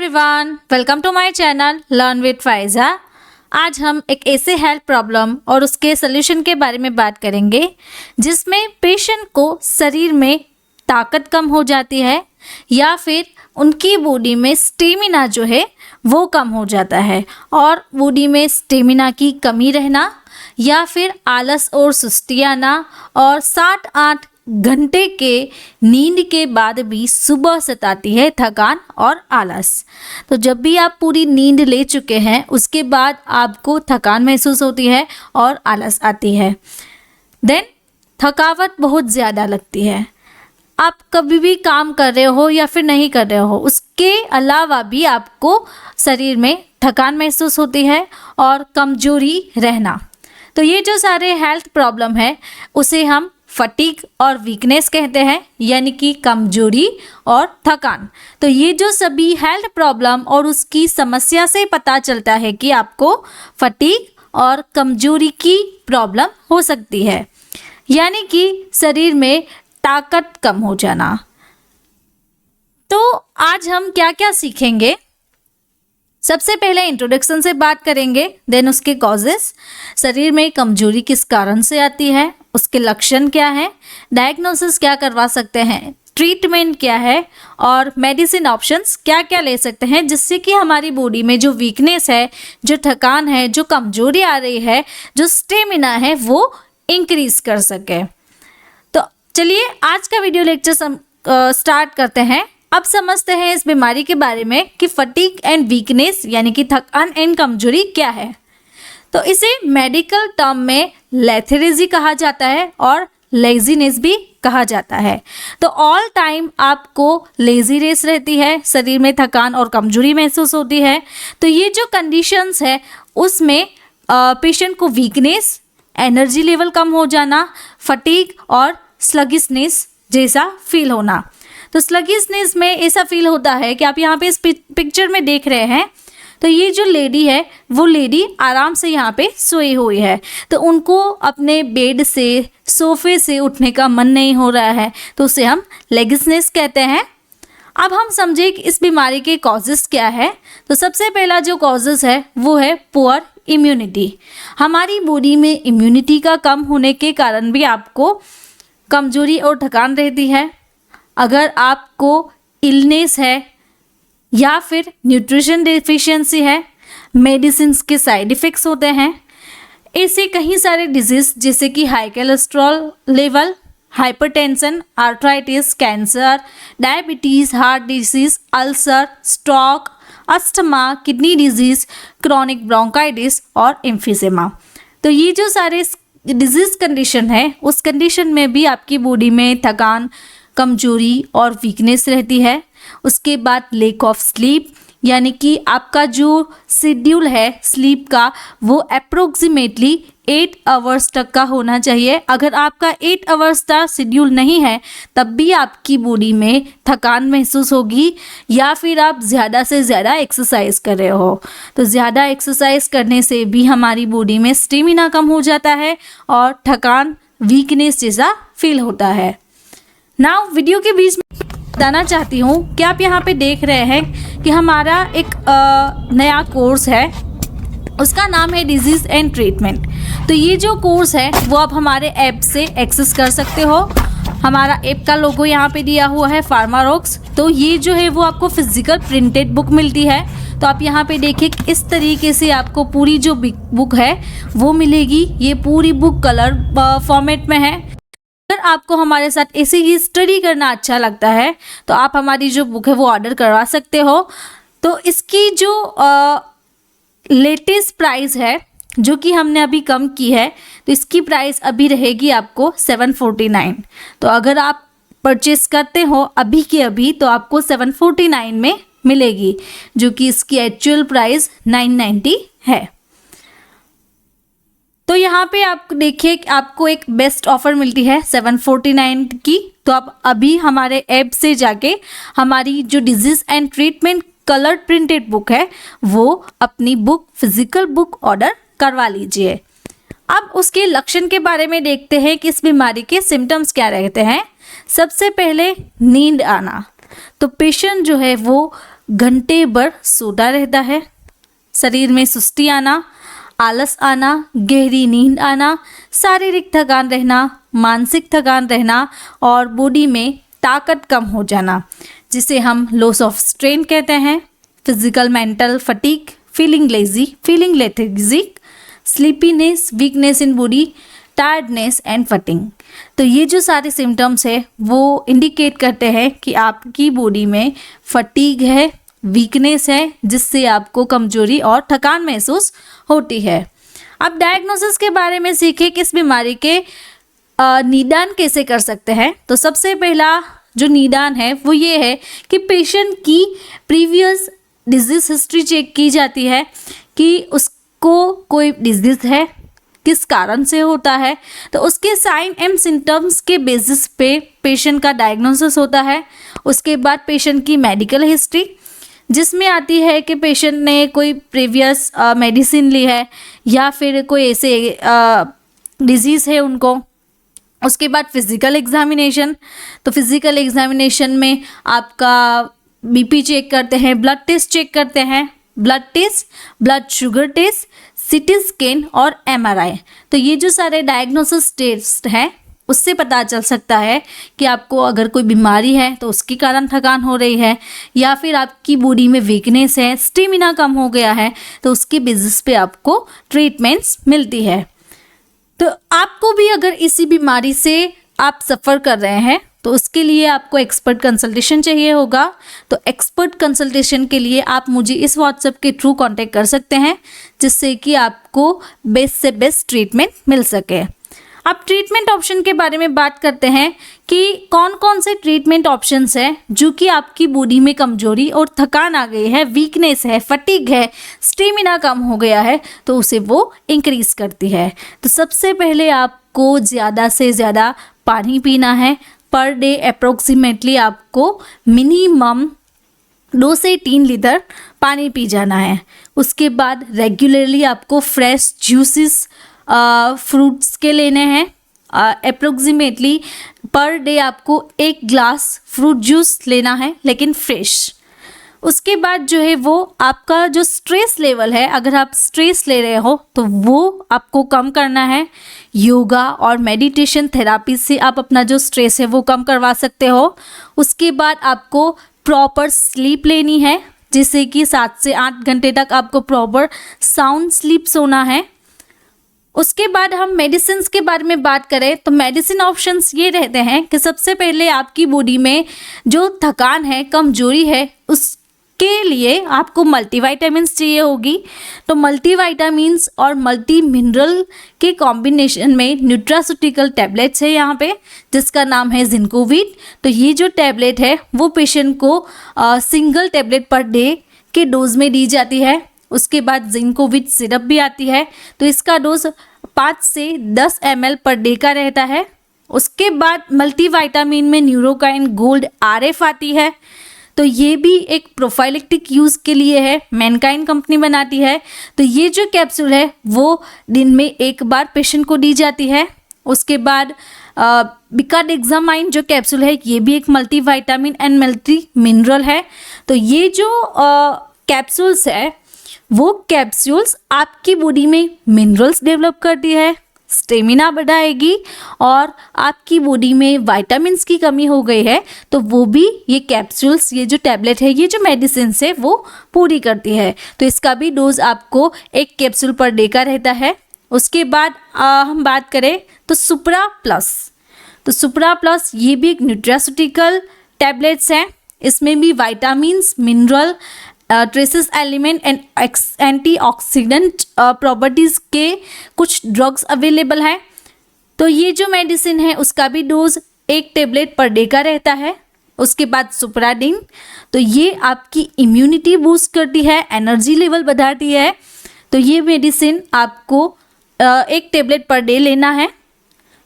Everyone, welcome to my channel learn with Faiza. आज हम एक ऐसे हेल्थ प्रॉब्लम और उसके सोल्यूशन के बारे में बात करेंगे जिसमें पेशेंट को शरीर में ताकत कम हो जाती है या फिर उनकी बॉडी में स्टेमिना जो है वो कम हो जाता है और बॉडी में स्टेमिना की कमी रहना या फिर आलस और सुस्ती आना और 7-8 घंटे के नींद के बाद भी सुबह सताती है थकान और आलस। तो जब भी आप पूरी नींद ले चुके हैं उसके बाद आपको थकान महसूस होती है और आलस आती है। देन थकावट बहुत ज़्यादा लगती है। आप कभी भी काम कर रहे हो या फिर नहीं कर रहे हो, उसके अलावा भी आपको शरीर में थकान महसूस होती है और कमजोरी रहना। तो ये जो सारे हेल्थ प्रॉब्लम है उसे हम फटीग और वीकनेस कहते हैं, यानी कि कमजोरी और थकान। तो ये जो सभी हेल्थ प्रॉब्लम और उसकी समस्या से पता चलता है कि आपको फटीग और कमजोरी की प्रॉब्लम हो सकती है, यानी कि शरीर में ताकत कम हो जाना। तो आज हम क्या क्या सीखेंगे, सबसे पहले इंट्रोडक्शन से बात करेंगे, देन उसके कॉजेस, शरीर में कमजोरी किस कारण से आती है, उसके लक्षण क्या है, डायग्नोसिस क्या करवा सकते हैं, ट्रीटमेंट क्या है और मेडिसिन ऑप्शंस क्या क्या ले सकते हैं जिससे कि हमारी बॉडी में जो वीकनेस है, जो थकान है, जो कमजोरी आ रही है, जो स्टेमिना है वो इंक्रीज कर सके। तो चलिए आज का वीडियो लेक्चर स्टार्ट करते हैं। अब समझते हैं इस बीमारी के बारे में कि फटीग एंड वीकनेस यानी कि थकान एंड कमजोरी क्या है। तो इसे मेडिकल टर्म में लेथेरेजी कहा जाता है और लेजीनेस भी कहा जाता है। तो ऑल टाइम आपको लेजीनेस रहती है, शरीर में थकान और कमजोरी महसूस होती है। तो ये जो कंडीशंस है उसमें पेशेंट को वीकनेस, एनर्जी लेवल कम हो जाना, फटीग और स्लगिशनेस जैसा फील होना। तो स्लगिशनेस में ऐसा फील होता है कि आप यहाँ पे इस पिक्चर में देख रहे हैं, तो ये जो लेडी है वो लेडी आराम से यहाँ पे सोई हुई है, तो उनको अपने बेड से, सोफे से उठने का मन नहीं हो रहा है, तो उसे हम लेगिशनेस कहते हैं। अब हम समझे कि इस बीमारी के कॉजेस क्या है। तो सबसे पहला जो कॉजेस है वो है पुअर इम्यूनिटी। हमारी बॉडी में इम्यूनिटी का कम होने के कारण भी आपको कमजोरी और थकान रहती है। अगर आपको इलनेस है या फिर न्यूट्रिशन डेफिशिएंसी है, मेडिसिन्स के साइड इफ़ेक्ट्स होते हैं, ऐसे कई सारे डिजीज़ जैसे कि high cholesterol level, hypertension, arthritis, cancer, diabetes, heart disease, ulcer, stroke, asthma, kidney disease, chronic bronchitis और एम्फिजेमा। तो ये जो सारे डिजीज़ कंडीशन है उस कंडीशन में भी आपकी बॉडी में थकान, कमजोरी और वीकनेस रहती है। उसके बाद लेक ऑफ स्लीप, यानी कि आपका जो शेड्यूल है स्लीप का वो अप्रोक्सीमेटली 8 आवर्स तक का होना चाहिए। अगर आपका 8 आवर्स का शेड्यूल नहीं है तब भी आपकी बॉडी में थकान महसूस होगी, या फिर आप ज़्यादा से ज़्यादा एक्सरसाइज कर रहे हो। तो ज़्यादा एक्सरसाइज करने से भी हमारी बॉडी में स्टेमिना कम हो जाता है और थकान, वीकनेस जैसा फील होता है। नाउ वीडियो के बीच में बताना चाहती हूँ कि आप यहाँ पे देख रहे हैं कि हमारा एक नया कोर्स है, उसका नाम है डिजीज़ एंड ट्रीटमेंट। तो ये जो कोर्स है वो आप हमारे ऐप से एक्सेस कर सकते हो। हमारा ऐप का लोगो यहाँ पे दिया हुआ है फार्मारॉक्स। तो ये जो है वो आपको फिजिकल प्रिंटेड बुक मिलती है। तो आप यहाँ पे देखिए इस तरीके से आपको पूरी जो बुक है वो मिलेगी। ये पूरी बुक कलर फॉर्मेट में है। अगर आपको हमारे साथ ऐसे ही स्टडी करना अच्छा लगता है तो आप हमारी जो बुक है वो ऑर्डर करवा सकते हो। तो इसकी जो लेटेस्ट प्राइस है जो कि हमने अभी कम की है, तो इसकी प्राइस अभी रहेगी आपको 749। तो अगर आप परचेस करते हो अभी के अभी तो आपको 749 में मिलेगी, जो कि इसकी एक्चुअल प्राइस 990 है। तो यहाँ पे आप देखिए आपको एक बेस्ट ऑफर मिलती है 749 की। तो आप अभी हमारे ऐप से जाके हमारी जो disease and treatment colour printed book है वो अपनी बुक, फिजिकल बुक ऑर्डर करवा लीजिए। अब उसके लक्षण के बारे में देखते हैं कि इस बीमारी के सिम्टम्स क्या रहते हैं। सबसे पहले नींद आना। तो पेशेंट जो है वो घंटे भर सोता रहता है, शरीर में सुस्ती आना, आलस आना, गहरी नींद आना, शारीरिक थकान रहना, मानसिक थकान रहना और बॉडी में ताकत कम हो जाना, जिसे हम लॉस ऑफ स्ट्रेन कहते हैं। Physical mental fatigue, feeling lazy, feeling lethargic, sleepiness, weakness in body, tiredness and fainting. तो ये जो सारे सिम्टम्स है वो इंडिकेट करते हैं कि आपकी बॉडी में फटीग है, वीकनेस है, जिससे आपको कमजोरी और थकान महसूस होती है। अब डायग्नोसिस के बारे में सीखें कि इस बीमारी के निदान कैसे कर सकते हैं। तो सबसे पहला जो निदान है वो ये है कि पेशेंट की प्रीवियस डिजीज हिस्ट्री चेक की जाती है कि उसको कोई डिजीज है, किस कारण से होता है। तो उसके साइन एंड सिम्टम्स के बेसिस पे पेशेंट का डायग्नोसिस होता है। उसके बाद पेशेंट की मेडिकल हिस्ट्री, जिसमें आती है कि पेशेंट ने कोई प्रीवियस मेडिसिन ली है या फिर कोई ऐसे डिजीज़ है उनको। उसके बाद फिज़िकल एग्जामिनेशन, तो फिज़िकल एग्जामिनेशन में आपका बीपी चेक करते हैं, ब्लड टेस्ट चेक करते हैं, blood test, blood sugar test, CT scan और एमआरआई। तो ये जो सारे डायग्नोसिस टेस्ट हैं उससे पता चल सकता है कि आपको अगर कोई बीमारी है तो उसके कारण थकान हो रही है, या फिर आपकी बॉडी में वीकनेस है, स्टेमिना कम हो गया है, तो उसके बेसिस पे आपको ट्रीटमेंट्स मिलती है। तो आपको भी अगर इसी बीमारी से आप सफ़र कर रहे हैं तो उसके लिए आपको एक्सपर्ट कंसल्टेशन चाहिए होगा। तो एक्सपर्ट कंसल्टेशन के लिए आप मुझे इस व्हाट्सएप के थ्रू कांटेक्ट कर सकते हैं, जिससे कि आपको बेस्ट से बेस्ट ट्रीटमेंट मिल सके। अब ट्रीटमेंट ऑप्शन के बारे में बात करते हैं कि कौन कौन से ट्रीटमेंट ऑप्शंस हैं जो कि आपकी बॉडी में कमजोरी और थकान आ गई है, वीकनेस है, फटीग है, स्टेमिना कम हो गया है, तो उसे वो इंक्रीज करती है। तो सबसे पहले आपको ज़्यादा से ज़्यादा पानी पीना है। पर डे अप्रोक्सीमेटली आपको मिनिमम 2 से 3 लीटर पानी पी जाना है। उसके बाद रेगुलरली आपको फ्रेश जूसेस फ्रूट्स के लेने हैं। अप्रोक्सीमेटली पर डे आपको 1 ग्लास फ्रूट जूस लेना है, लेकिन फ्रेश। उसके बाद जो है वो आपका जो स्ट्रेस लेवल है, अगर आप स्ट्रेस ले रहे हो तो वो आपको कम करना है। योगा और मेडिटेशन थेरापी से आप अपना जो स्ट्रेस है वो कम करवा सकते हो। उसके बाद आपको प्रॉपर स्लीप लेनी है, जिससे कि 7 से 8 घंटे तक आपको प्रॉपर साउंड स्लीप सोना है। उसके बाद हम मेडिसिन के बारे में बात करें तो मेडिसिन ऑप्शंस ये रहते हैं कि सबसे पहले आपकी बॉडी में जो थकान है, कमजोरी है, उसके लिए आपको मल्टीविटामिन्स चाहिए होगी। तो मल्टीविटामिन्स और मल्टी मिनरल के कॉम्बिनेशन में न्यूट्रास्यूटिकल टैबलेट्स है यहाँ पे, जिसका नाम है जिंकोविट। तो ये जो टैबलेट है वो पेशेंट को सिंगल टैबलेट पर डे के डोज में दी जाती है। उसके बाद जिंकोविट सिरप भी आती है, तो इसका डोज 5 से 10 ml पर डे का रहता है। उसके बाद मल्टीविटामिन में न्यूरोकाइन गोल्ड RF आती है, तो ये भी एक प्रोफाइलेक्टिक यूज़ के लिए है, मैनकाइन कंपनी बनाती है। तो ये जो कैप्सूल है वो दिन में 1 बार पेशेंट को दी जाती है। उसके बाद बिकाडेक्सामाइन जो कैप्सूल है ये भी एक मल्टीविटामिन एंड मल्टी मिनरल है। तो ये जो कैप्सूल्स है वो कैप्सूल्स आपकी बॉडी में मिनरल्स डेवलप करती है, स्टेमिना बढ़ाएगी, और आपकी बॉडी में विटामिन्स की कमी हो गई है तो वो भी ये कैप्सूल्स, ये जो टैबलेट है, ये जो मेडिसिन है वो पूरी करती है। तो इसका भी डोज आपको 1 कैप्सूल पर डे का रहता है। उसके बाद हम बात करें तो सुप्रा प्लस, तो सुप्रा प्लस ये भी एक न्यूट्रास्यूटिकल टैबलेट्स हैं। इसमें भी vitamins, mineral, traces element and antioxidant properties के कुछ ड्रग्स अवेलेबल हैं। तो ये जो मेडिसिन है उसका भी डोज 1 टैबलेट पर डे का रहता है। उसके बाद सुप्राडिन, तो ये आपकी इम्यूनिटी बूस्ट करती है, एनर्जी लेवल बढ़ाती है। तो ये मेडिसिन आपको 1 टैबलेट पर डे लेना है।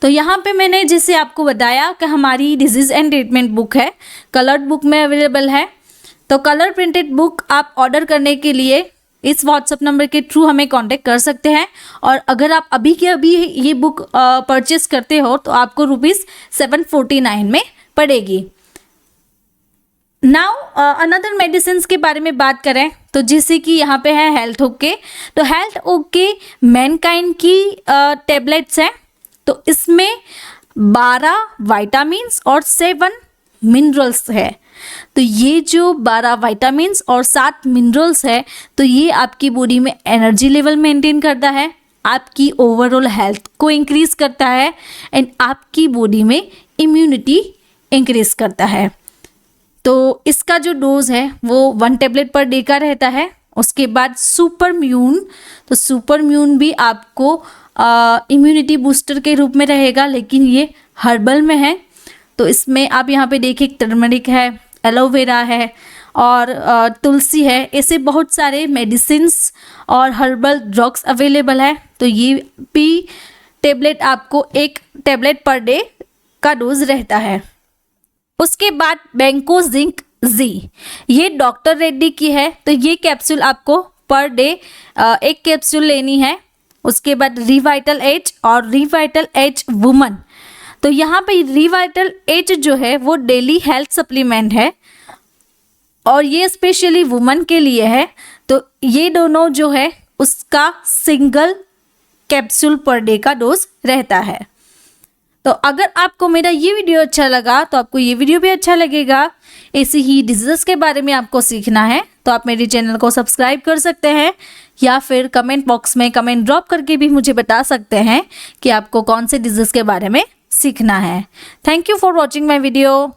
तो यहाँ पे मैंने जैसे आपको बताया कि हमारी डिजीज़ एंड ट्रीटमेंट बुक है, कलर्ड बुक में अवेलेबल है। तो कलर प्रिंटेड बुक आप ऑर्डर करने के लिए इस व्हाट्सएप नंबर के थ्रू हमें कांटेक्ट कर सकते हैं, और अगर आप अभी के अभी ये बुक परचेस करते हो तो आपको ₹749 में पड़ेगी। नाउ अनदर मेडिसिन के बारे में बात करें तो जैसे कि यहाँ पे है हेल्थ ओके। तो हेल्थ ओके मैनकाइंड की टेबलेट्स हैं। तो इसमें 12 विटामिन्स और 7 मिनरल्स है। तो ये जो 12 विटामिन्स और 7 मिनरल्स है तो ये आपकी बॉडी में एनर्जी लेवल मेंटेन करता है, आपकी ओवरऑल हेल्थ को इंक्रीज करता है एंड आपकी बॉडी में इम्यूनिटी इंक्रीज करता है। तो इसका जो डोज है वो 1 टेबलेट पर डे का रहता है। उसके बाद सुपरम्यून, तो सुपरम्यून भी आपको इम्यूनिटी बूस्टर के रूप में रहेगा, लेकिन ये हर्बल में है। तो इसमें आप यहाँ पे देखिए टर्मरिक है, एलोवेरा है और तुलसी है। ऐसे बहुत सारे मेडिसिन्स और हर्बल ड्रग्स अवेलेबल है। तो ये भी टेबलेट आपको 1 टेबलेट पर डे का डोज रहता है। उसके बाद बैंकोजिंक जी, ये डॉक्टर रेड्डी की है। तो ये कैप्सूल आपको पर डे 1 कैप्सूल लेनी है। उसके बाद रिवाइटल एज और रिवाइटल एज वुमन। तो यहाँ पे रिवाइटल एज जो है वो डेली हेल्थ सप्लीमेंट है और ये स्पेशली वुमन के लिए है। तो ये दोनों जो है उसका सिंगल कैप्सूल पर डे का डोज रहता है। तो अगर आपको मेरा ये वीडियो अच्छा लगा तो आपको ये वीडियो भी अच्छा लगेगा। ऐसे ही डिजीज़ के बारे में आपको सीखना है तो आप मेरे चैनल को सब्सक्राइब कर सकते हैं या फिर कमेंट बॉक्स में कमेंट ड्रॉप करके भी मुझे बता सकते हैं कि आपको कौन से डिजीज़ के बारे में सीखना है। Thank you for watching my video.